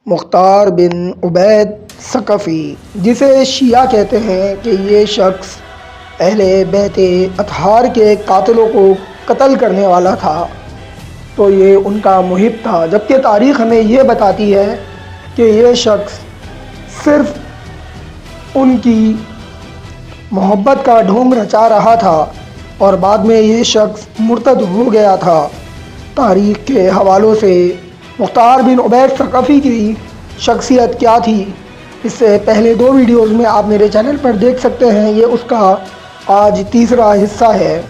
مختار بن عبید ثقفی، جسے شیعہ کہتے ہیں کہ یہ شخص اہل بیت اطہار کے قاتلوں کو قتل کرنے والا تھا، تو یہ ان کا محب تھا، جبکہ تاریخ ہمیں یہ بتاتی ہے کہ یہ شخص صرف ان کی محبت کا ڈھونگ رچا رہا تھا اور بعد میں یہ شخص مرتد ہو گیا تھا۔ تاریخ کے حوالوں سے مختار بن عبید ثقفی کی شخصیت کیا تھی، اس سے پہلے 2 ویڈیوز میں آپ میرے چینل پر دیکھ سکتے ہیں، یہ اس کا آج تیسرا حصہ ہے۔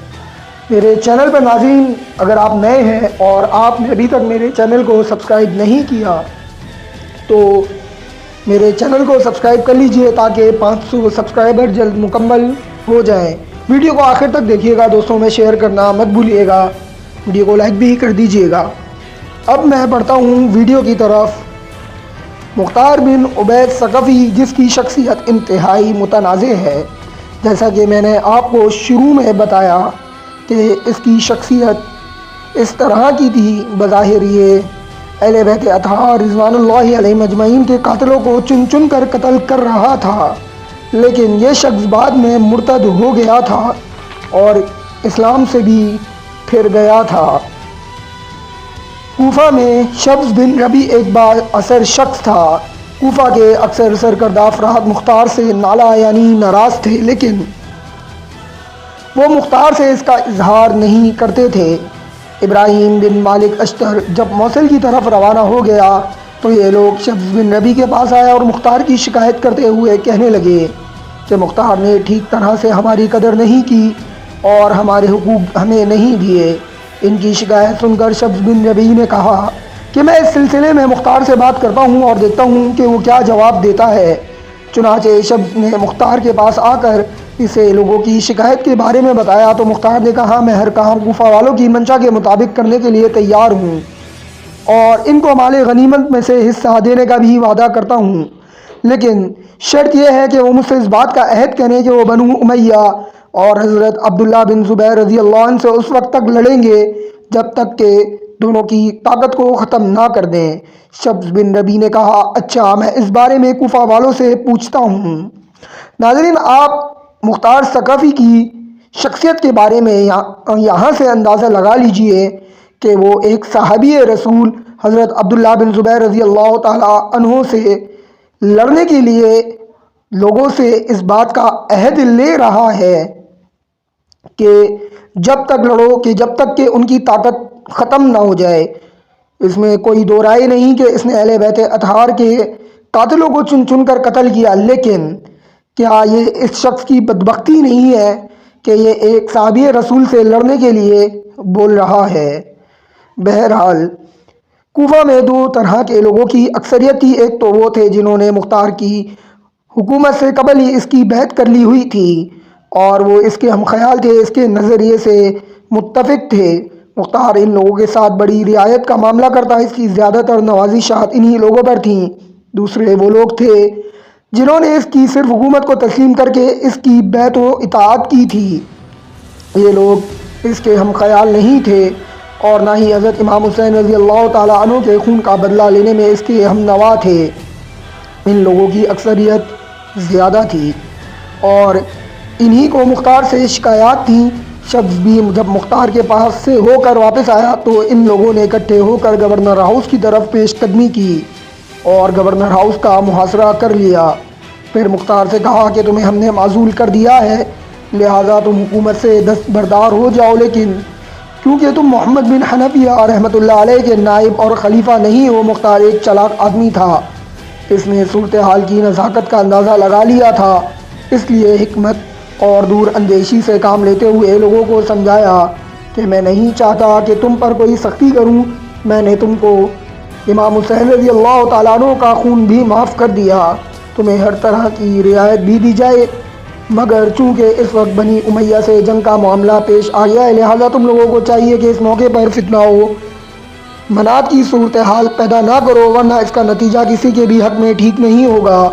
میرے چینل پر ناظرین، اگر آپ نئے ہیں اور آپ نے ابھی تک میرے چینل کو سبسکرائب نہیں کیا تو میرے چینل کو سبسکرائب کر لیجئے تاکہ 500 سبسکرائبر جلد مکمل ہو جائیں۔ ویڈیو کو آخر تک دیکھیے گا، دوستوں میں شیئر کرنا مت بھولیے گا، ویڈیو کو لائک بھی کر دیجئے گا۔ اب میں بڑھتا ہوں ویڈیو کی طرف۔ مختار بن عبید ثقفی، جس کی شخصیت انتہائی متنازع ہے، جیسا کہ میں نے آپ کو شروع میں بتایا کہ اس کی شخصیت اس طرح کی تھی۔ بظاہر یہ اہل بیت اطہار رضوان اللہ علیہم اجمعین کے قاتلوں کو چن چن کر قتل کر رہا تھا، لیکن یہ شخص بعد میں مرتد ہو گیا تھا اور اسلام سے بھی پھر گیا تھا۔ کوفہ میں شبز بن ربی ایک بااثر شخص تھا۔ کوفہ کے اکثر سرکردہ افراد مختار سے نالا یعنی ناراض تھے، لیکن وہ مختار سے اس کا اظہار نہیں کرتے تھے۔ ابراہیم بن مالک اشتر جب موصل کی طرف روانہ ہو گیا تو یہ لوگ شبز بن ربی کے پاس آیا اور مختار کی شکایت کرتے ہوئے کہنے لگے کہ مختار نے ٹھیک طرح سے ہماری قدر نہیں کی اور ہمارے حقوق ہمیں نہیں دیے۔ ان کی شکایت سن کر شبز بن ربی نے کہا کہ میں اس سلسلے میں مختار سے بات کرتا ہوں اور دیکھتا ہوں کہ وہ کیا جواب دیتا ہے۔ چنانچہ شبز نے مختار کے پاس آ کر اسے لوگوں کی شکایت کے بارے میں بتایا تو مختار نے کہا، میں ہر کام کوفہ والوں کی منشا کے مطابق کرنے کے لیے تیار ہوں اور ان کو مال غنیمت میں سے حصہ دینے کا بھی وعدہ کرتا ہوں، لیکن شرط یہ ہے کہ وہ مجھ سے اس بات کا عہد کریں کہ وہ بنو امیہ اور حضرت عبداللہ بن زبیر رضی اللہ عنہ سے اس وقت تک لڑیں گے جب تک کہ دونوں کی طاقت کو ختم نہ کر دیں۔ شبز بن ربی نے کہا، اچھا، میں اس بارے میں کوفہ والوں سے پوچھتا ہوں۔ ناظرین، آپ مختار ثقفی کی شخصیت کے بارے میں یہاں سے اندازہ لگا لیجئے کہ وہ ایک صحابی رسول حضرت عبداللہ بن زبیر رضی اللہ تعالیٰ عنہ سے لڑنے کے لیے لوگوں سے اس بات کا عہد لے رہا ہے کہ جب تک لڑو کہ جب تک کہ ان کی طاقت ختم نہ ہو جائے۔ اس میں کوئی دو رائے نہیں کہ اس نے اہل بیت اطہار کے قاتلوں کو چن چن کر قتل کیا، لیکن کیا یہ اس شخص کی بدبختی نہیں ہے کہ یہ ایک صحابی رسول سے لڑنے کے لیے بول رہا ہے؟ بہرحال کوفہ میں 2 طرح کے لوگوں کی اکثریت تھی۔ ایک تو وہ تھے جنہوں نے مختار کی حکومت سے قبل ہی اس کی بیعت کر لی ہوئی تھی اور وہ اس کے ہم خیال تھے، اس کے نظریے سے متفق تھے۔ مختار ان لوگوں کے ساتھ بڑی رعایت کا معاملہ کرتا، اس کی زیادہ تر نوازشات انہی لوگوں پر تھیں۔ دوسرے وہ لوگ تھے جنہوں نے اس کی صرف حکومت کو تسلیم کر کے اس کی بیعت و اطاعت کی تھی۔ یہ لوگ اس کے ہم خیال نہیں تھے اور نہ ہی حضرت امام حسین رضی اللہ تعالیٰ عنہ کے خون کا بدلہ لینے میں اس کے ہم نوا تھے۔ ان لوگوں کی اکثریت زیادہ تھی اور انہی کو مختار سے شکایات تھیں۔ شبز بھی جب مختار کے پاس سے ہو کر واپس آیا تو ان لوگوں نے اکٹھے ہو کر گورنر ہاؤس کی طرف پیش قدمی کی اور گورنر ہاؤس کا محاصرہ کر لیا۔ پھر مختار سے کہا کہ تمہیں ہم نے معزول کر دیا ہے، لہٰذا تم حکومت سے دستبردار ہو جاؤ، لیکن کیونکہ تم محمد بن حنفیہ رحمۃ اللہ علیہ کے نائب اور خلیفہ نہیں ہو۔ مختار ایک چالاک آدمی تھا، اس نے صورتحال کی نزاکت کا اندازہ لگا لیا تھا، اس لیے حکمت اور دور اندیشی سے کام لیتے ہوئے لوگوں کو سمجھایا کہ میں نہیں چاہتا کہ تم پر کوئی سختی کروں، میں نے تم کو امام حسین رضی اللہ تعالیٰ عنہ کا خون بھی معاف کر دیا، تمہیں ہر طرح کی رعایت بھی دی جائے، مگر چونکہ اس وقت بنی امیہ سے جنگ کا معاملہ پیش آ گیا ہے، لہٰذا تم لوگوں کو چاہیے کہ اس موقع پر فتنہ و مناعت کی صورتحال پیدا نہ کرو، ورنہ اس کا نتیجہ کسی کے بھی حق میں ٹھیک نہیں ہوگا۔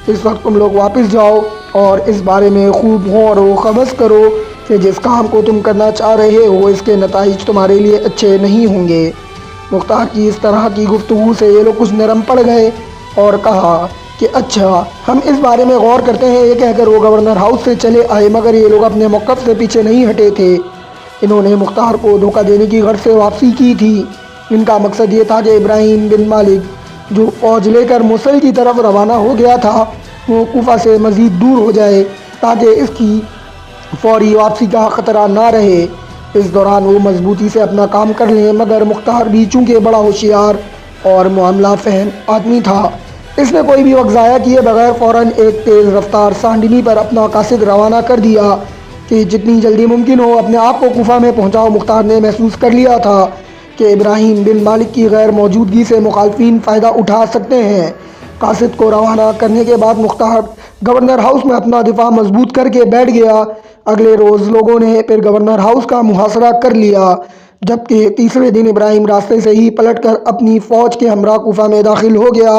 اس وقت تم لوگ واپس جاؤ اور اس بارے میں خوب غور و خوض کرو کہ جس کام کو تم کرنا چاہ رہے ہو اس کے نتائج تمہارے لیے اچھے نہیں ہوں گے۔ مختار کی اس طرح کی گفتگو سے یہ لوگ کچھ نرم پڑ گئے اور کہا کہ اچھا ہم اس بارے میں غور کرتے ہیں۔ یہ کہہ کر وہ گورنر ہاؤس سے چلے آئے، مگر یہ لوگ اپنے موقف سے پیچھے نہیں ہٹے تھے۔ انہوں نے مختار کو دھوکہ دینے کی غرض سے واپسی کی تھی۔ ان کا مقصد یہ تھا کہ ابراہیم بن مالک جو فوج لے کر موصل کی طرف روانہ ہو گیا تھا وہ کوفہ سے مزید دور ہو جائے تاکہ اس کی فوری واپسی کا خطرہ نہ رہے۔ اس دوران وہ مضبوطی سے اپنا کام کر لیں، مگر مختار بھی چونکہ بڑا ہوشیار اور معاملہ فہم آدمی تھا، اس نے کوئی بھی وقت ضائع کیے بغیر فوراً ایک تیز رفتار سانڈنی پر اپنا قاصد روانہ کر دیا کہ جتنی جلدی ممکن ہو اپنے آپ کو کوفہ میں پہنچاؤ۔ مختار نے محسوس کر لیا تھا کہ ابراہیم بن مالک کی غیر موجودگی سے مخالفین فائدہ اٹھا سکتے ہیں۔ قاصد کو روانہ کرنے کے بعد مختار گورنر ہاؤس میں اپنا دفاع مضبوط کر کے بیٹھ گیا۔ اگلے روز لوگوں نے پھر گورنر ہاؤس کا محاصرہ کر لیا، جبکہ تیسرے دن ابراہیم راستے سے ہی پلٹ کر اپنی فوج کے ہمراہ کوفہ میں داخل ہو گیا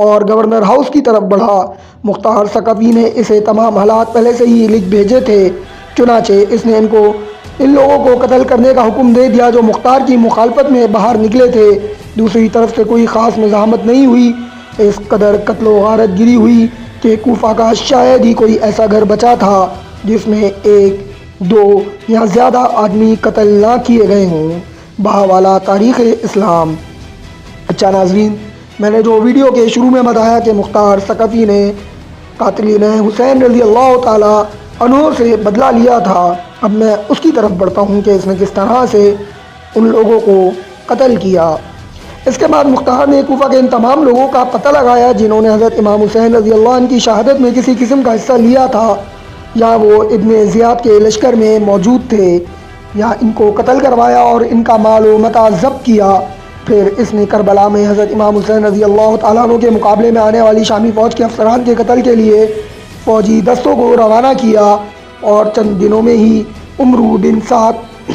اور گورنر ہاؤس کی طرف بڑھا۔ مختار ثقفی نے اسے تمام حالات پہلے سے ہی لکھ بھیجے تھے، چنانچہ اس نے ان لوگوں کو قتل کرنے کا حکم دے دیا جو مختار کی مخالفت میں باہر نکلے تھے۔ دوسری طرف سے کوئی خاص مزاحمت نہیں ہوئی۔ اس قدر قتل و غارت گری ہوئی کہ کوفہ کا شاید ہی کوئی ایسا گھر بچا تھا جس میں ایک، دو یا زیادہ آدمی قتل نہ کیے گئے ہوں۔ بہاوالا تاریخ اسلام۔ اچھا ناظرین، میں نے جو ویڈیو کے شروع میں بتایا کہ مختار ثقفی نے قاتلین حسین رضی اللہ تعالی عنہ سے بدلہ لیا تھا، اب میں اس کی طرف بڑھتا ہوں کہ اس نے کس طرح سے ان لوگوں کو قتل کیا۔ اس کے بعد مختار نے کوفہ کے ان تمام لوگوں کا پتہ لگایا جنہوں نے حضرت امام حسین رضی اللہ عنہ کی شہادت میں کسی قسم کا حصہ لیا تھا یا وہ ابن زیاد کے لشکر میں موجود تھے، یا ان کو قتل کروایا اور ان کا مال و متاع ضبط کیا۔ پھر اس نے کربلا میں حضرت امام حسین رضی اللہ تعالیٰ عنہ کے مقابلے میں آنے والی شامی فوج کے افسران کے قتل کے لیے فوجی دستوں کو روانہ کیا اور چند دنوں میں ہی عمرو بن سعد،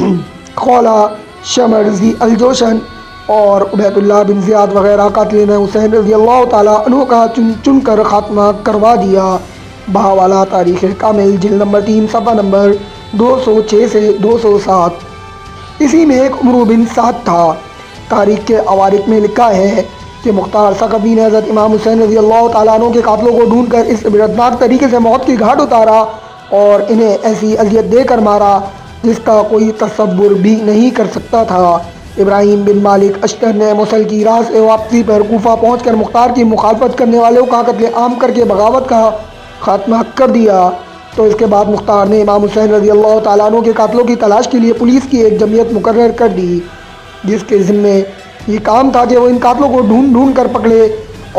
خولہ، شمر ذی الجوشن اور عبید اللہ بن زیاد وغیرہ قاتلین حسین رضی اللہ تعالیٰ عنہ کا چن کر خاتمہ کروا دیا۔ بہاوالا تاریخ کامل، جلد نمبر 3، صفحہ نمبر 206 سے 207۔ اسی میں ایک عمرو بن سعد تھا۔ تاریخ کے عوارق میں لکھا ہے کہ مختار ثقفی نے حضرت امام حسین رضی اللہ تعالیٰ عنہ کے قاتلوں کو ڈھونڈ کر اس عبرتناک طریقے سے موت کی گھاٹ اتارا اور انہیں ایسی اذیت دے کر مارا جس کا کوئی تصور بھی نہیں کر سکتا تھا۔ ابراہیم بن مالک اشتر نے موصل کی راہ سے واپسی پر کوفہ پہنچ کر مختار کی مخالفت کرنے والوں کا قتل عام کر کے بغاوت کا خاتمہ کر دیا۔ تو اس کے بعد مختار نے امام حسین رضی اللہ تعالیٰ عنہ کے قاتلوں کی تلاش کے لیے پولیس کی ایک جمعیت مقرر کر دی جس کے ذمے یہ کام تھا کہ وہ ان قاتلوں کو ڈھونڈ کر پکڑے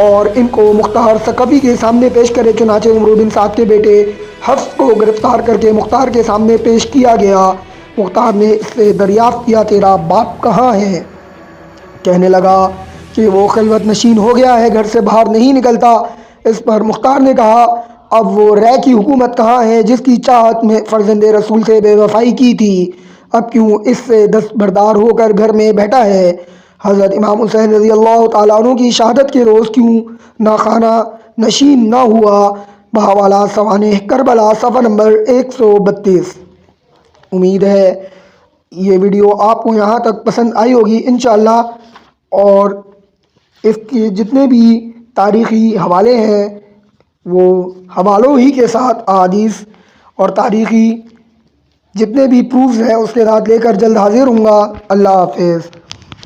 اور ان کو مختار ثقفی کے سامنے پیش کرے۔ چنانچہ عمرو بن سعد کے بیٹے حفص کو گرفتار کر کے مختار کے سامنے پیش کیا گیا۔ مختار نے اس سے دریافت کیا تیرا باپ کہاں ہے؟ کہنے لگا کہ وہ خلوت نشین ہو گیا ہے، گھر سے باہر نہیں نکلتا۔ اس پر مختار نے کہا اب وہ رے کی حکومت کہاں ہے جس کی چاہت میں فرزند رسول سے بے وفائی کی تھی، اب کیوں اس سے دستبردار ہو کر گھر میں بیٹھا ہے؟ حضرت امام حسین رضی اللہ تعالیٰ عنہ کی شہادت کے روز کیوں ناخانہ نشین نہ ہوا؟ بہاوالا سوانح کربلا، صفحہ نمبر 132۔ امید ہے یہ ویڈیو آپ کو یہاں تک پسند آئی ہوگی انشاءاللہ، اور اس کے جتنے بھی تاریخی حوالے ہیں وہ حوالوں ہی کے ساتھ احادیث اور تاریخی جتنے بھی پروفز ہیں اس کے ساتھ لے کر جلد حاضر ہوں گا۔ اللہ حافظ۔